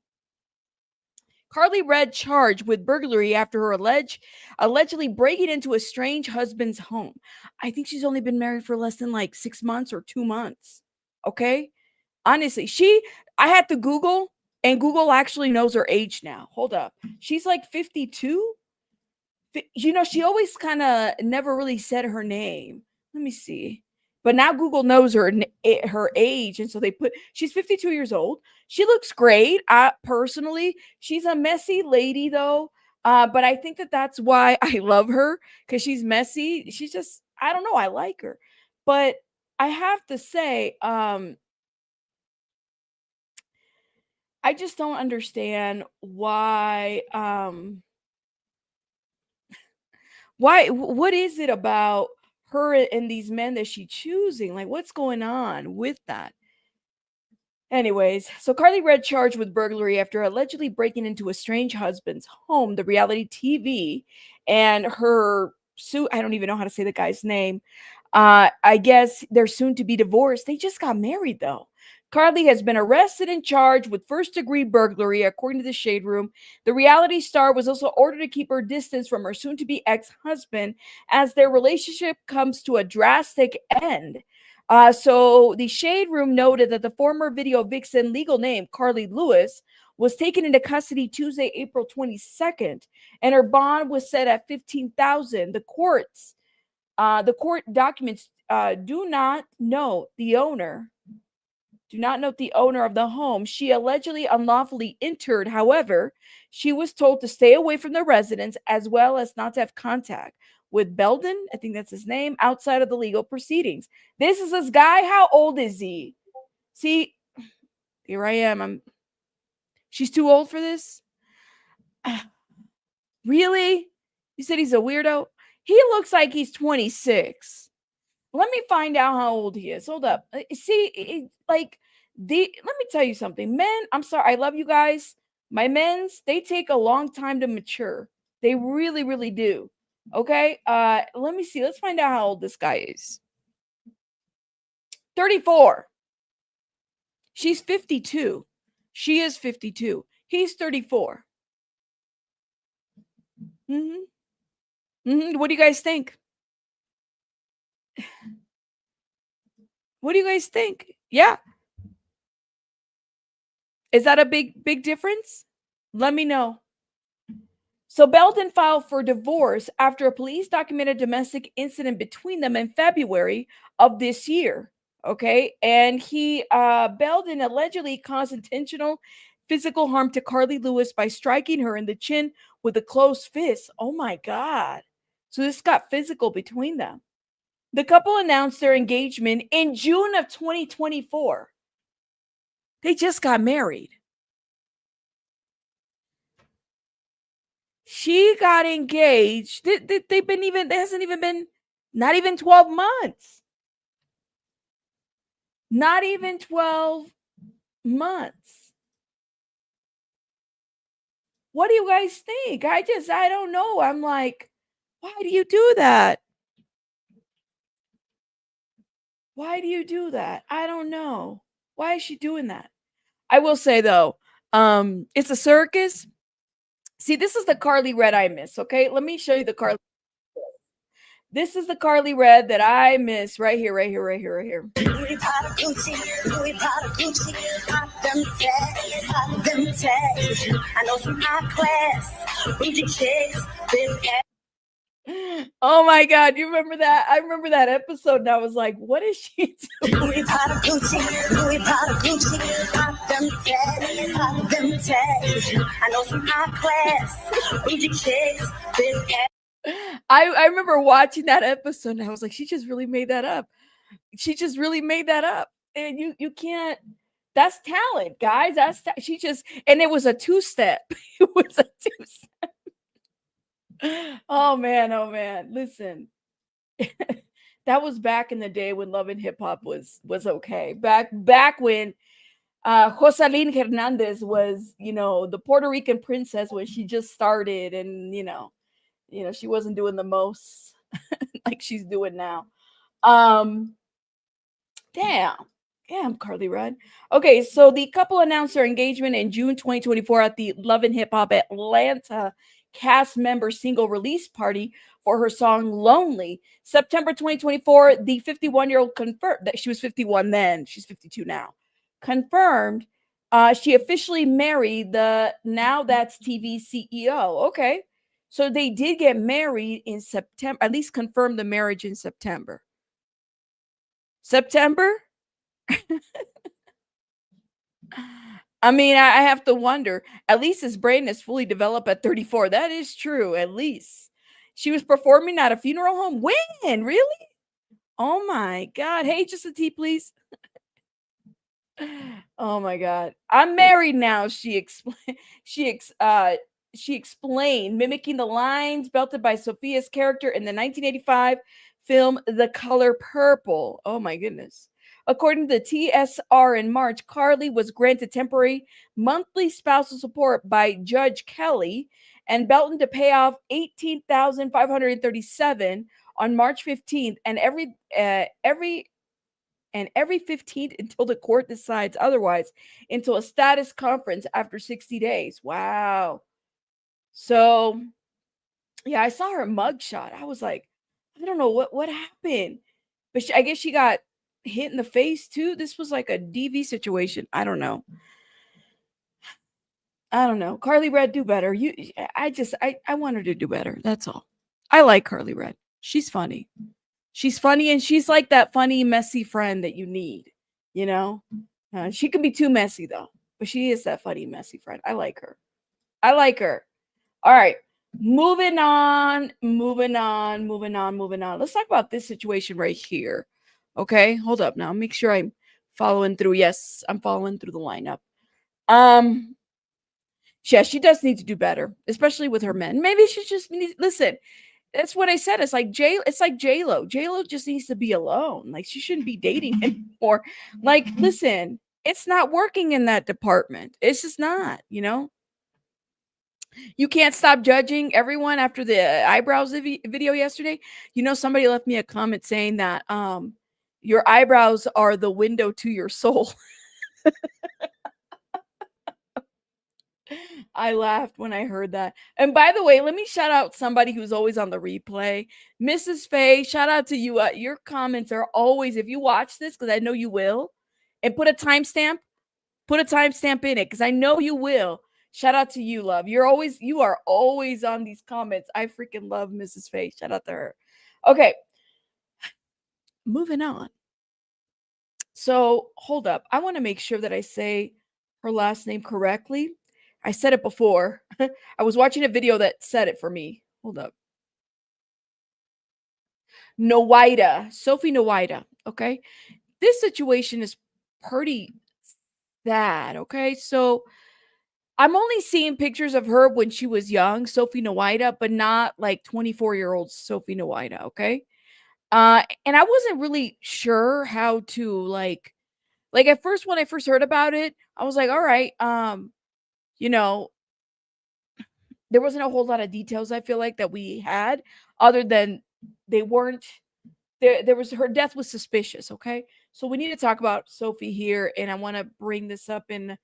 Karlie Redd charged with burglary after her allegedly breaking into Estranged husband's home. I think she's only been married for less than like 6 months or 2 months. Okay? Honestly, I had to Google, and Google actually knows her age now. Hold up. She's like 52. She always kind of never really said her name. Let me see. But now Google knows her age, and so she's 52 years old. She looks great. Personally, she's a messy lady though. But I think that's why I love her, because she's messy. She's just, I don't know, I like her. But I have to say, I just don't understand why what is it about her and these men that she's choosing? Like, what's going on with that? Anyways, so Karlie Redd charged with burglary after allegedly breaking into Estranged husband's home, the reality TV, and her I don't even know how to say the guy's name. I guess they're soon to be divorced. They just got married though. Karlie has been arrested and charged with first-degree burglary, according to the Shade Room. The reality star was also ordered to keep her distance from her soon-to-be ex-husband as their relationship comes to a drastic end. So the Shade Room noted that the former video vixen, legal name Karlie Lewis, was taken into custody Tuesday, April 22nd, and her bond was set at $15,000. The court documents do not note the owner of the home she allegedly unlawfully entered. However, she was told to stay away from the residence, as well as not to have contact with Belden, I think that's his name, outside of the legal proceedings. This is this guy. How old is he? See, here I am. She's too old for this? Really? You said he's a weirdo? He looks like he's 26. Let me find out how old he is. Hold up. See, Let me tell you something. Men, I'm sorry, I love you guys. My men's, they take a long time to mature. They really, really do. Okay. Let me see. Let's find out how old this guy is. 34. She's 52. She is 52. He's 34. What do you guys think? What do you guys think? Yeah. Is that a big difference? Let me know. So Belden filed for divorce after a police documented a domestic incident between them in February of this year. Okay. And Belden allegedly caused intentional physical harm to Karlie Lewis by striking her in the chin with a closed fist. Oh my God. So this got physical between them. The couple announced their engagement in June of 2024. They just got married. She got engaged. There hasn't even been not even 12 months. Not even 12 months. What do you guys think? I don't know. I'm like, why do you do that? Why do you do that? I don't know. Why is she doing that? I will say though, it's a circus. See, this is the Karlie Redd I miss. Okay, let me show you the Karlie. This is the Karlie Redd that I miss right here. Oh my God, you remember that? I remember that episode and I was like, what is she doing? I remember watching that episode and I was like, she just really made that up. And you can't, that's talent, guys. And it was a two-step. It was a two-step. Oh man. Listen. That was back in the day when Love and Hip Hop was okay. Back when Joseline Hernandez was, the Puerto Rican princess when she just started, and she wasn't doing the most like she's doing now. Damn, Karlie Redd. Okay, so the couple announced their engagement in June 2024 at the Love and Hip Hop Atlanta cast member single release party for her song Lonely. September 2024, the 51-year-old confirmed that she was 51 then. She's 52 now. Confirmed she officially married the Now That's TV CEO. Okay. So they did get married in September, at least confirmed the marriage in September. I mean, I have to wonder. At least his brain is fully developed at 34. That is true, at least. She was performing at a funeral home. When? Really? Oh my God. Hey, just a tea, please. Oh my God. I'm married now, she explained. She explained, mimicking the lines belted by Sophia's character in the 1985 film The Color Purple. Oh my goodness. According to the TSR in March, Karlie was granted temporary monthly spousal support by Judge Kelly and Belton to pay off $18,537 on March 15th and every 15th until the court decides otherwise, until a status conference after 60 days. Wow. So, yeah, I saw her mugshot. I was like, I don't know what happened. But I guess she got hit in the face too. This was like a DV situation. I don't know. Karlie Redd, do better. I want her to do better. That's all. I like Karlie Redd. She's funny. She's funny, and she's like that funny, messy friend that you need. She can be too messy though, but she is that funny, messy friend. I like her. All right. Moving on. Let's talk about this situation right here. Okay, hold up now. Make sure I'm following through. Yes, I'm following through the lineup. Yeah, she does need to do better, especially with her men. Maybe she just needs, listen. That's what I said. It's like J-Lo. J-Lo just needs to be alone. Like, she shouldn't be dating anymore. Like, listen, it's not working in that department. It's just not, you know. You can't stop judging everyone after the eyebrows video yesterday. You know, somebody left me a comment saying that your eyebrows are the window to your soul. I laughed when I heard that. And by the way, let me shout out somebody who's always on the replay. Mrs. Faye, shout out to you. Your comments are always, if you watch this, because I know you will, and put a timestamp in it, because I know you will. Shout out to you, love. You are always on these comments. I freaking love Mrs. Faye. Shout out to her. Okay. Moving on. So hold up. I want to make sure that I say her last name correctly. I said it before. I was watching a video that said it for me. Hold up. Nyweide. Sophie Nyweide. Okay. This situation is pretty sad. Okay. So I'm only seeing pictures of her when she was young, Sophie Nyweide, but not like 24-year-old Sophie Nyweide. Okay. And I wasn't really sure how to like at first, when I first heard about it, I was like, all right, you know, there wasn't a whole lot of details I feel like that we had, other than they weren't there was her death was suspicious. Okay. So we need to talk about Sophie here, and I want to bring this up in,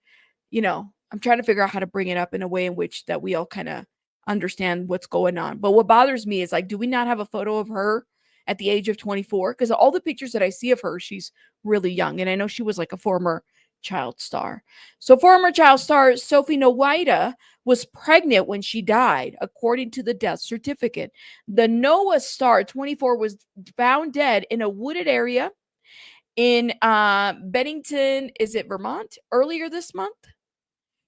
you know, I'm trying to figure out how to bring it up in a way in which that we all kind of understand what's going on. But what bothers me is, like, do we not have a photo of her at the age of 24? Because all the pictures that I see of her, she's really young. And I know she was like a former child star. So former child star Sophie Nyweide was pregnant when she died, according to the death certificate. The Noah star, 24, was found dead in a wooded area in Bennington, is it Vermont, earlier this month?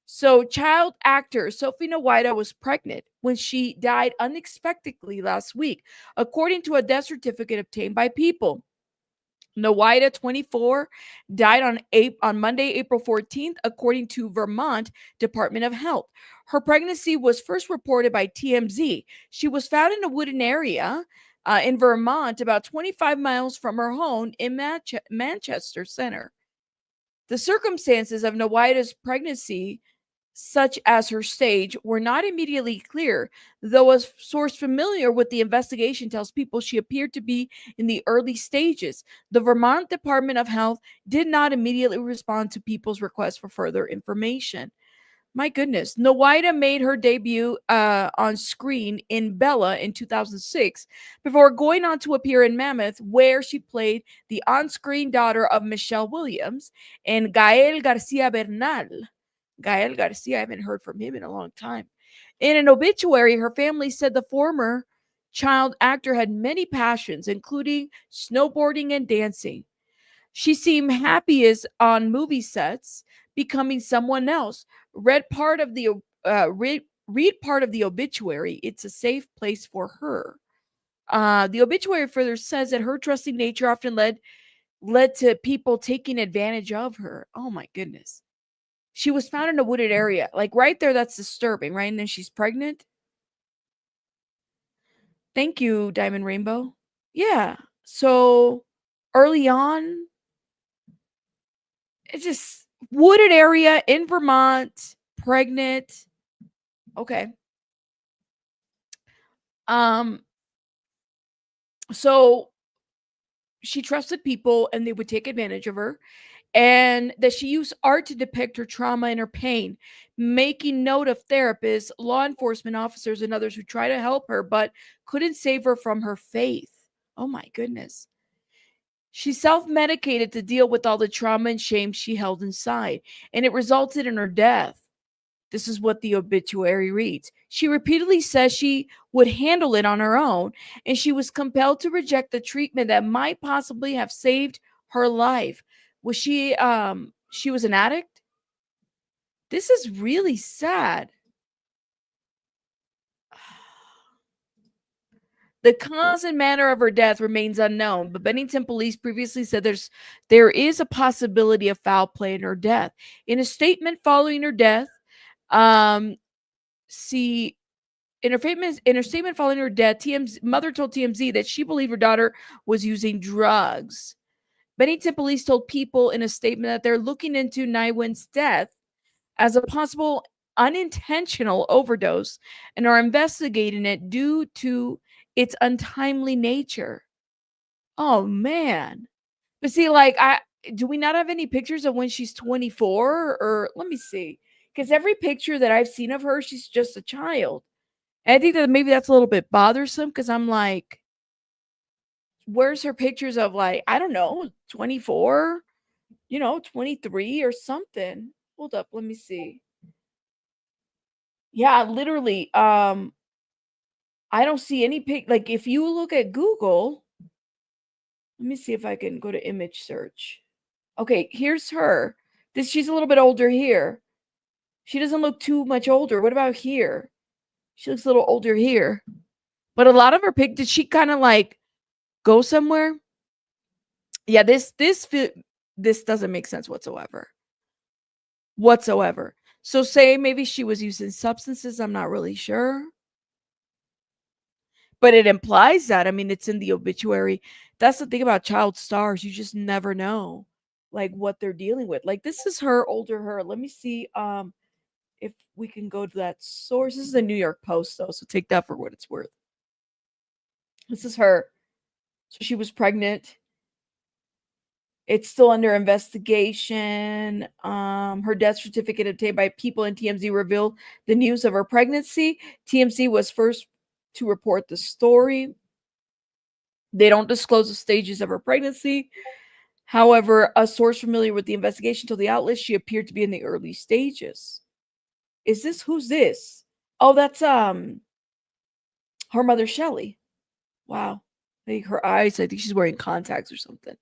So, child actor Sophie Nyweide was pregnant when she died unexpectedly last week, according to a death certificate obtained by People. Nyweide, 24, died on Monday, April 14th, according to Vermont Department of Health. Her pregnancy was first reported by TMZ. She was found in a wooded area in Vermont, about 25 miles from her home in Manchester Center. The circumstances of Nweide's pregnancy, such as her stage, were not immediately clear, though a source familiar with the investigation tells People she appeared to be in the early stages. The Vermont Department of Health did not immediately respond to People's request for further information. My goodness. Nyweide made her debut on screen in Bella in 2006 before going on to appear in Mammoth, where she played the on-screen daughter of Michelle Williams and Gael Garcia Bernal. Gael Garcia, I haven't heard from him in a long time. In an obituary, her family said the former child actor had many passions, including snowboarding and dancing. She seemed happiest on movie sets, becoming someone else. Read part of the obituary. It's a safe place for her. The obituary further says that her trusting nature often led to people taking advantage of her. Oh my goodness. She was found in a wooded area. Like right there, that's disturbing, right? And then she's pregnant. Thank you, Diamond Rainbow. Yeah. So early on, it's just wooded area in Vermont, pregnant. Okay. So she trusted people and they would take advantage of her, and that she used art to depict her trauma and her pain, making note of therapists, law enforcement officers, and others who try to help her but couldn't save her from her faith. Oh my goodness. She self-medicated to deal with all the trauma and shame she held inside, and it resulted in her death. This is what the obituary reads. She repeatedly says she would handle it on her own, and she was compelled to reject the treatment that might possibly have saved her life. Was she was an addict? This is really sad. The cause and manner of her death remains unknown, but Bennington police previously said there is a possibility of foul play in her death. In a statement following her death, in her statement following her death, TMZ mother told TMZ that she believed her daughter was using drugs. Bennington police told People in a statement that they're looking into Nywede's death as a possible unintentional overdose and are investigating it due to its untimely nature. Oh man. But see, like, do we not have any pictures of when she's 24? Or let me see. Because every picture that I've seen of her, she's just a child. And I think that maybe that's a little bit bothersome because I'm like, where's her pictures of, like, I don't know, 24, 23 or something? Hold up, let me see. Yeah, literally. I don't see any like if you look at Google, let me see if I can go to image search. Okay, here's her. She's a little bit older here. She doesn't look too much older. What about here? She looks a little older here. But a lot of her did she kind of like go somewhere? Yeah, this doesn't make sense whatsoever. So say maybe she was using substances, I'm not really sure. But it implies that. I mean, it's in the obituary. That's the thing about child stars. You just never know like what they're dealing with. Like this is her, older her. Let me see if we can go to that source. This is the New York Post though, so take that for what it's worth. This is her. So she was pregnant. It's still under investigation. Her death certificate obtained by People in TMZ revealed the news of her pregnancy. TMZ was first to report the story. They don't disclose the stages of her pregnancy. However, a source familiar with the investigation told the outlet she appeared to be in the early stages. Who's this? Oh, that's her mother, Shelly. Wow. Her eyes, I think she's wearing contacts or something.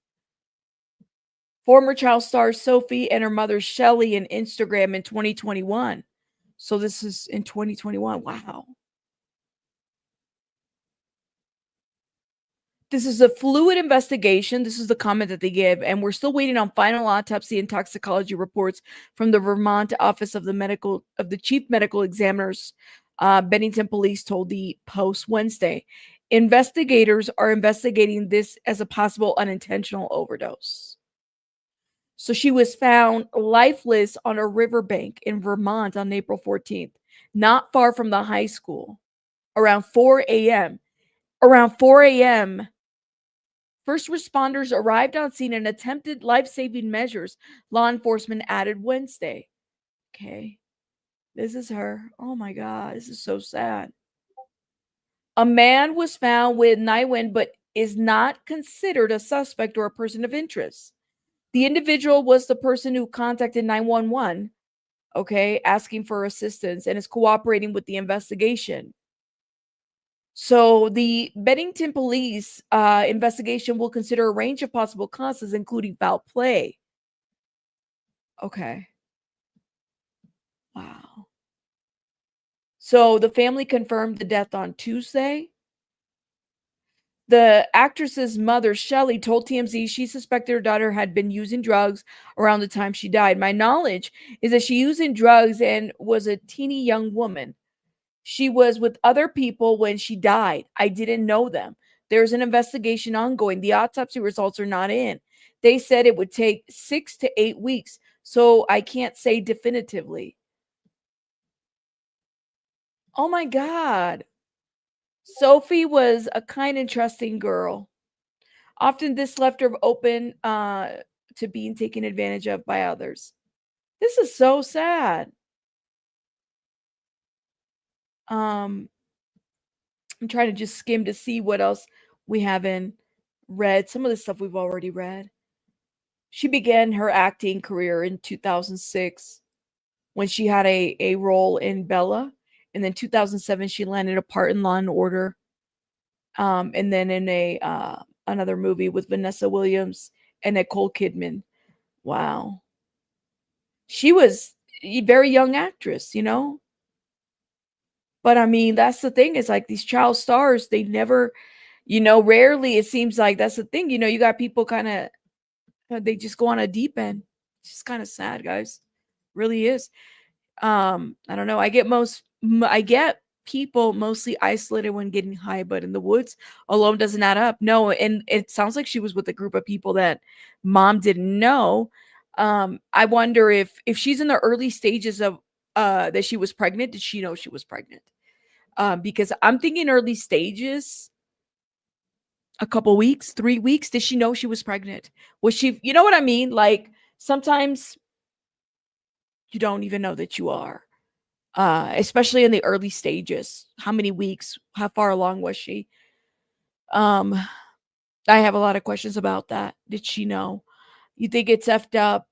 Former child star Sophie and her mother Shelly in Instagram in 2021. So this is in 2021. Wow. This is a fluid investigation. This is the comment that they give, and we're still waiting on final autopsy and toxicology reports from the Vermont Office of the Chief Medical Examiners. Bennington Police told the Post Wednesday. Investigators are investigating this as a possible unintentional overdose. So she was found lifeless on a riverbank in Vermont on April 14th, not far from the high school, around 4 a.m. Around 4 a.m., first responders arrived on scene and attempted life-saving measures, law enforcement added Wednesday. Okay. This is her. Oh my God. This is so sad. A man was found with Nyweide, but is not considered a suspect or a person of interest. The individual was the person who contacted 911, okay, asking for assistance and is cooperating with the investigation. So the Bennington police investigation will consider a range of possible causes, including foul play. Okay. Wow. So the family confirmed the death on Tuesday. The actress's mother, Shelly, told TMZ she suspected her daughter had been using drugs around the time she died. My knowledge is that she using drugs and was a teeny young woman. She was with other people when she died. I didn't know them. There's an investigation ongoing. The autopsy results are not in. They said it would take 6 to 8 weeks, so I can't say definitively. Oh my God. Sophie was a kind and trusting girl. Often this left her open to being taken advantage of by others. This is so sad. I'm trying to just skim to see what else we haven't read. Some of the stuff we've already read. She began her acting career in 2006 when she had a role in Bella. And then 2007, she landed a part in Law and Order. And then in another movie with Vanessa Williams and Nicole Kidman. Wow. She was a very young actress, But I mean, that's the thing. Is like these child stars, they never, rarely it seems like that's the thing. You got people kind of, they just go on a deep end. It's just kind of sad, guys. Really is. I don't know. I get people, mostly isolated when getting high, but in the woods alone doesn't add up. No, and it sounds like she was with a group of people that mom didn't know. I wonder if she's in the early stages of that she was pregnant. Did she know she was pregnant? Because I'm thinking early stages, a couple weeks, 3 weeks. Did she know she was pregnant? Was she, you know what I mean? Like sometimes you don't even know that you are, especially in the early stages. How many weeks? How far along was she? Um, I have a lot of questions about that. Did she know? You think it's effed up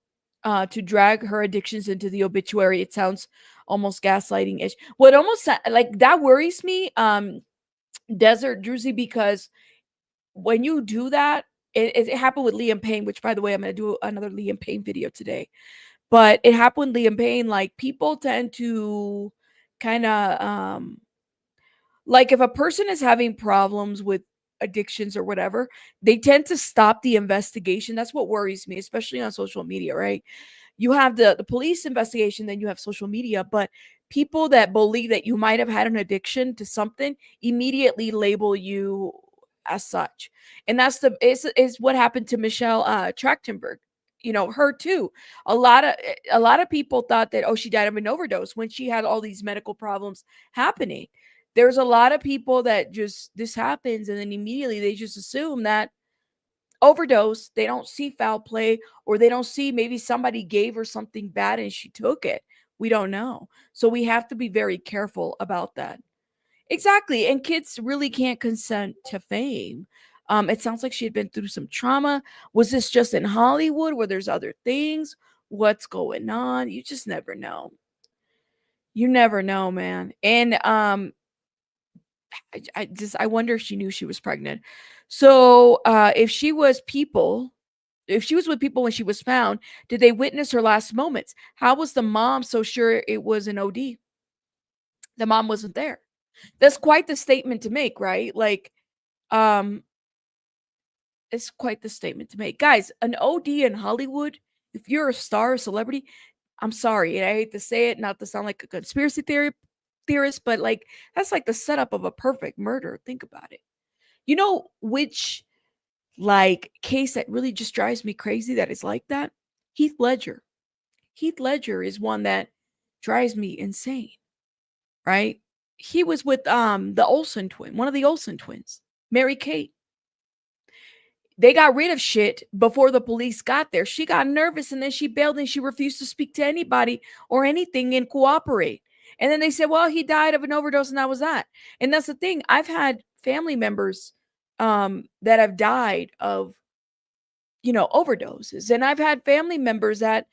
to drag her addictions into the obituary? It sounds almost gaslighting-ish. What almost like that worries me, Desert Druzy, because when you do that, it happened with Liam Payne, which by the way, I'm going to do another Liam Payne video today. But it happened with Liam Payne. Like people tend to kind of like if a person is having problems with addictions or whatever, they tend to stop the investigation. That's what worries me, especially on social media, right? You have the police investigation, then you have social media, but people that believe that you might have had an addiction to something immediately label you as such. And that's the is what happened to Michelle Trachtenberg. You know, her too. A lot of people thought that, oh, she died of an overdose when she had all these medical problems happening. There's a lot of people that just this happens and then immediately they just assume that overdose. They don't see foul play, or they don't see maybe somebody gave her something bad and she took it. We don't know. So we have to be very careful about that. Exactly. And kids really can't consent to fame. It sounds like she had been through some trauma. Was this just in Hollywood where there's other things? What's going on? You just never know. You never know, man. And I wonder if she knew she was pregnant. So if she was with people when she was found, did they witness her last moments? How was the mom so sure it was an OD? The mom wasn't there. That's quite the statement to make, right? Like, um, it's quite the statement to make. Guys, an OD in Hollywood, if you're a star, a celebrity, I'm sorry, and I hate to say it, not to sound like a conspiracy theorist, but like that's like the setup of a perfect murder. Think about it. You know which like case that really just drives me crazy that is like that? Heath Ledger. Heath Ledger is one that drives me insane, right? He was with the Olsen twin, one of the Olsen twins, Mary Kate. They got rid of shit before the police got there. She got nervous and then she bailed and she refused to speak to anybody or anything and cooperate. And then they said, well, he died of an overdose and that was that. And that's the thing. I've had family members that have died of, overdoses. And I've had family members that,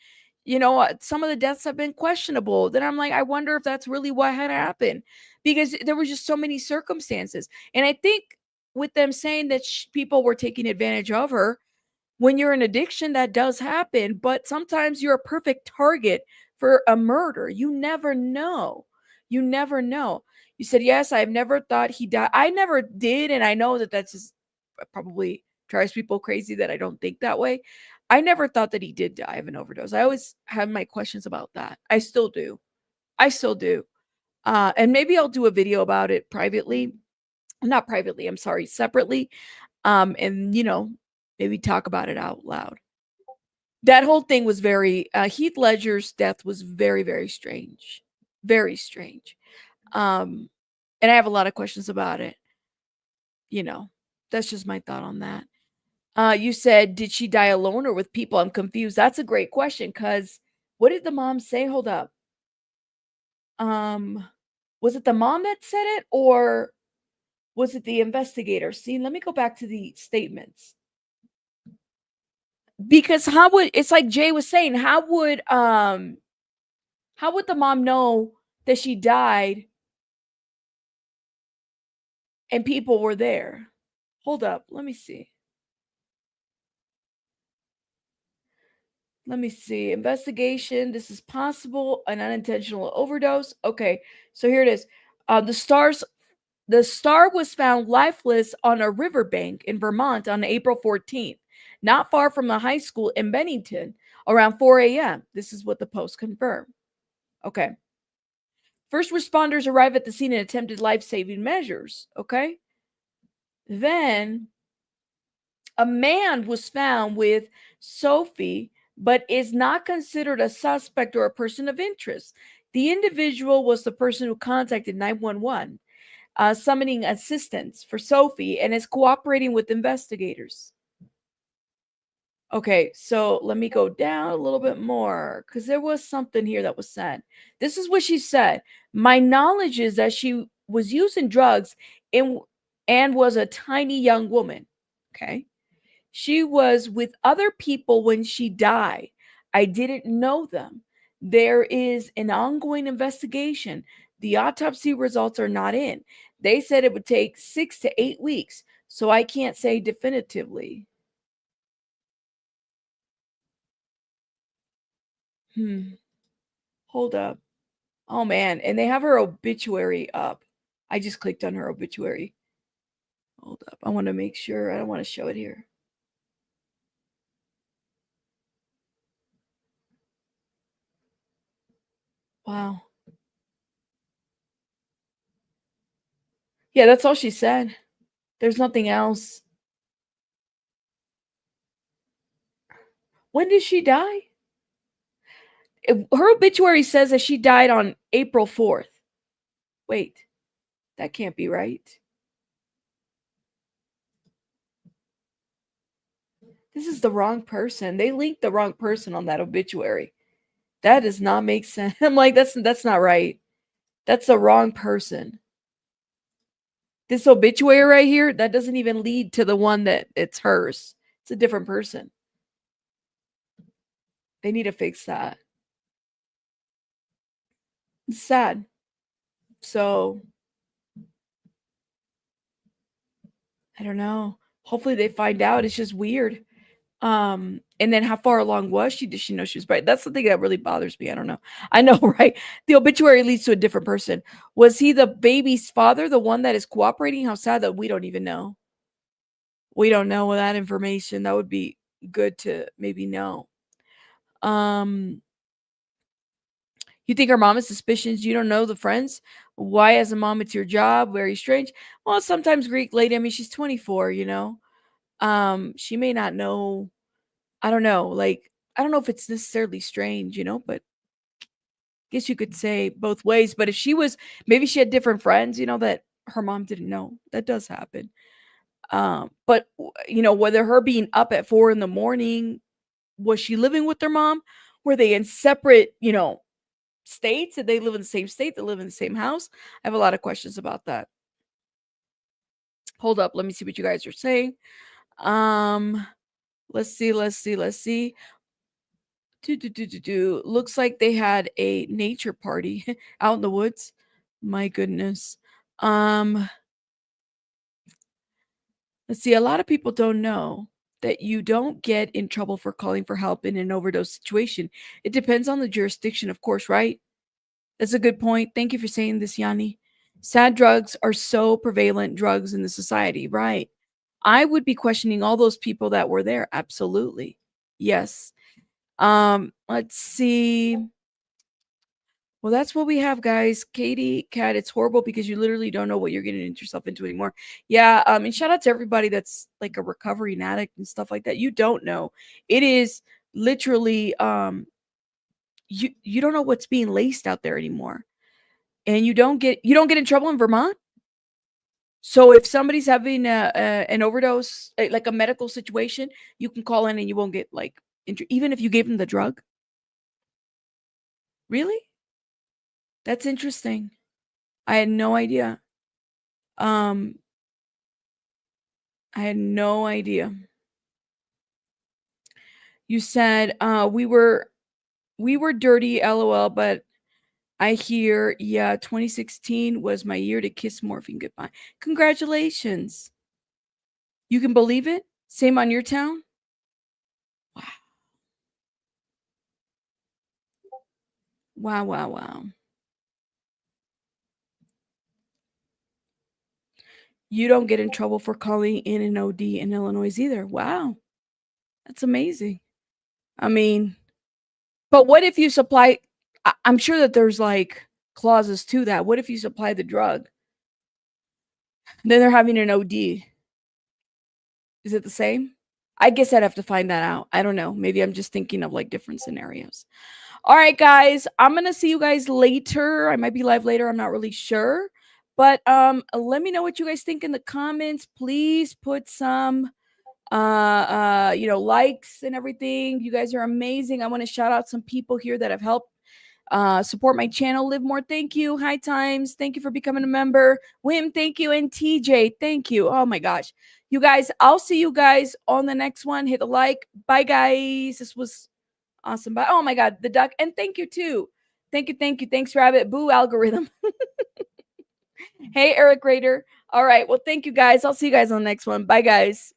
some of the deaths have been questionable. Then I'm like, I wonder if that's really what had happened because there were just so many circumstances. And I think with them saying that people were taking advantage of her, when you're in addiction, that does happen. But sometimes you're a perfect target for a murder. You never know. You never know. You said, yes, I've never thought he died. I never did. And I know that that's just probably drives people crazy that I don't think that way. I never thought that he did die of an overdose. I always have my questions about that. I still do. I still do. And maybe I'll do a video about it privately. Not privately, I'm sorry, separately. And maybe talk about it out loud. That whole thing was very Heath Ledger's death was very, very strange. Very strange. And I have a lot of questions about it. That's just my thought on that. You said, did she die alone or with people? I'm confused. That's a great question because what did the mom say? Hold up. Was it the mom that said it or was it the investigator? See, let me go back to the statements. Because it's like Jay was saying, how would the mom know that she died and people were there? Hold up, let me see. Let me see. Investigation. This is possible an unintentional overdose. Okay, so here it is. The star was found lifeless on a riverbank in Vermont on April 14th, not far from the high school in Bennington, around 4 a.m. This is what the Post confirmed. Okay. First responders arrive at the scene and attempted life-saving measures. Okay. Then a man was found with Sophie, but is not considered a suspect or a person of interest. The individual was the person who contacted 911, summoning assistance for Sophie, and is cooperating with investigators. Okay, so let me go down a little bit more because there was something here that was said. This is what she said. My knowledge is that she was using drugs and was a tiny young woman. Okay. She was with other people when she died. I didn't know them. There is an ongoing investigation. The autopsy results are not in. They said it would take 6 to 8 weeks, so I can't say definitively. Hold up. Oh man, and they have her obituary up. I just clicked on her obituary. Hold up. I want to make sure. I don't want to show it here. Wow. Yeah, that's all she said. There's nothing else. When did she die? Her obituary says that she died on April 4th. Wait, that can't be right. This is the wrong person. They linked the wrong person on that obituary. That does not make sense. I'm like, that's not right. That's the wrong person. This obituary right here, that doesn't even lead to the one that it's hers. It's a different person. They need to fix that. It's sad. So, I don't know. Hopefully they find out. It's just weird. And then how far along was she? Did she know she was pregnant? That's the thing that really bothers me. I don't know. I know, right? The obituary leads to a different person. Was he the baby's father, the one that is cooperating? How sad that we don't even know. We don't know that information. That would be good to maybe know. You think her mom has suspicions? You don't know the friends? Why, as a mom, it's your job? Very strange. Well, sometimes Greek lady, I mean, she's 24, you know. She may not know. I don't know. Like, I don't know if it's necessarily strange, you know, but I guess you could say both ways. But if she was, maybe she had different friends, you know, that her mom didn't know. That does happen. But you know, whether her being up at 4 a.m, was she living with their mom? Were they in separate, you know, states? Did they live in the same state? They live in the same house? I have a lot of questions about that. Hold up, let me see what you guys are saying. Let's see. Looks like they had a nature party out in the woods. My goodness. Let's see. A lot of people don't know that you don't get in trouble for calling for help in an overdose situation. It depends on the jurisdiction, of course, right? That's a good point. Thank you for saying this, Yanni. Sad drugs are so prevalent drugs in the society, right? I would be questioning all those people that were there. Absolutely. Yes. Let's see. Well, that's what we have, guys. Katie, Kat, it's horrible because you literally don't know what you're getting into yourself into anymore. Yeah, and shout out to everybody that's like a recovering addict and stuff like that. You don't know. It is literally you don't know what's being laced out there anymore. And you don't get in trouble in Vermont. So if somebody's having an overdose, like a medical situation, you can call in and you won't get like even if you gave them the drug. Really? That's interesting. I had no idea. I had no idea. You said we were dirty, LOL, but I hear, yeah, 2016 was my year to kiss morphine goodbye. Congratulations. You can believe it? Same on your town? Wow. Wow. You don't get in trouble for calling in an OD in Illinois either. Wow. That's amazing. I mean, but what if you supply, I'm sure that there's like clauses to that. What if you supply the drug? Then they're having an OD. Is it the same? I guess I'd have to find that out. I don't know. Maybe I'm just thinking of like different scenarios. All right, guys. I'm going to see you guys later. I might be live later. I'm not really sure. But let me know what you guys think in the comments. Please put some likes and everything. You guys are amazing. I want to shout out some people here that have helped support my channel. Live More, thank you. High Times, thank you for becoming a member. Wim, thank you. And TJ, thank you. Oh my gosh. You guys, I'll see you guys on the next one. Hit the like. Bye, guys. This was awesome. Bye. Oh my God, the duck. And thank you too. Thank you. Thanks, Rabbit. Boo, algorithm. Hey, Eric Rader. All right. Well, thank you guys. I'll see you guys on the next one. Bye, guys.